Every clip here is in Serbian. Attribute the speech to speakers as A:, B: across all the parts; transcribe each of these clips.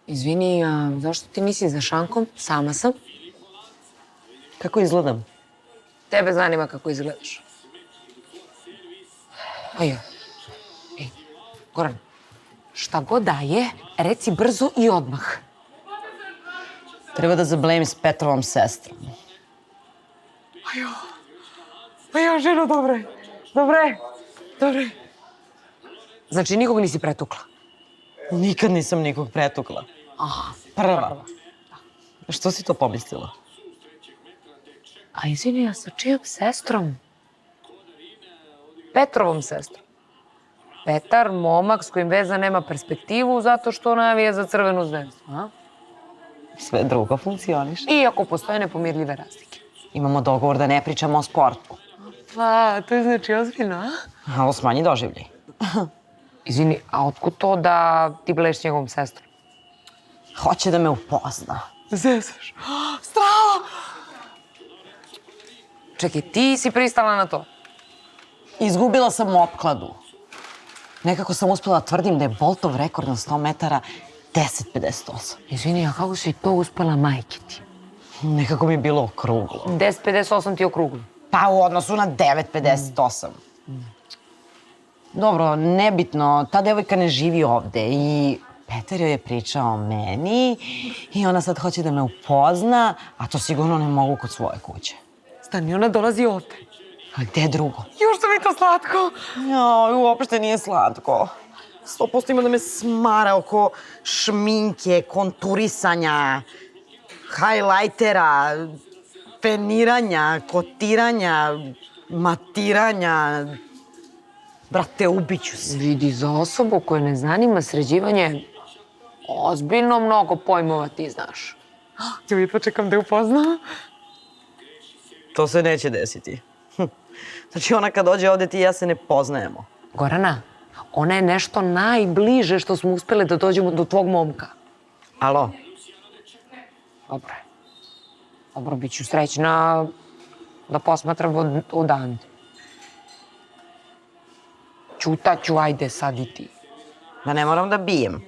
A: Izvini, a zašto ti nisi za šankom? Sama sam.
B: Kako izgledam?
A: Tebe zanima kako izgledaš. Ajde. Ej, Goran, šta god daje, reci brzo i odmah.
B: Treba da zablemi s Petrovom sestrom.
A: Ajo, ženo, dobre. Znači, nikog nisi pretukla?
B: Nikad nisam nikog pretukla.
A: Aha.
B: Prva. Što si to pomislila?
A: A izvini, a sa čijom sestrom? Petrovom sestrom. Petar, momak s kojim veza nema perspektivu zato što navije za Crvenu zvezdu, a?
B: Sve drugo funkcioniš.
A: Iako postoje nepomirljive razlike.
B: Imamo dogovor da ne pričamo o sportu.
A: Pa, to je znači ozbiljno, a?
B: Malo smanji doživljaj.
A: Izvini, a otkud to da ti bleš s njegovom sestrom?
B: Hoće da me upozna.
A: Zezaš. Strava! Čekaj, ti si pristala na to?
B: Izgubila sam opkladu. Nekako sam uspela da tvrdim da je Boltov rekord na 100 metara 10.58.
A: Izvini, a kako si to uspela majke ti?
B: Nekako mi je bilo okruglo.
A: 10.58 ti je okruglo.
B: Pa u odnosu na 9.58. Dobro, nebitno, ta devojka ne živi ovde i Petar joj je pričao o meni i ona sad hoće da me upozna, a to sigurno ne mogu kod svoje kuće.
A: Stani, ona dolazi ovde.
B: A gde drugo?
A: Još što mi to slatko.
B: Joj, uopšte nije slatko. 100% ima da me smara oko šminke, konturisanja, hajlajtera, peniranja, kotiranja, matiranja. Brate, ubiću se.
A: Vidi, za osobu koju ne zanima sređivanje, ozbiljno mnogo pojmova ti znaš. Ja jedva čekam da je upoznam.
B: To se neće desiti. Znači, ona kad dođe ovde, ti i ja se ne poznajemo.
A: Gorana, ona je nešto najbliže što smo uspele da dođemo do tvog momka.
B: Alo?
A: Dobro je. Dobro, bit ću srećna da posmatram odande. Ćutaću, ajde sad i ti.
B: Ma ne moram da bijem.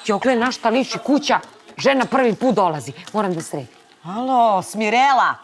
A: Ćokle, na šta liči kuća? Žena prvi put dolazi. Moram da sredim.
B: Alo, Smirela!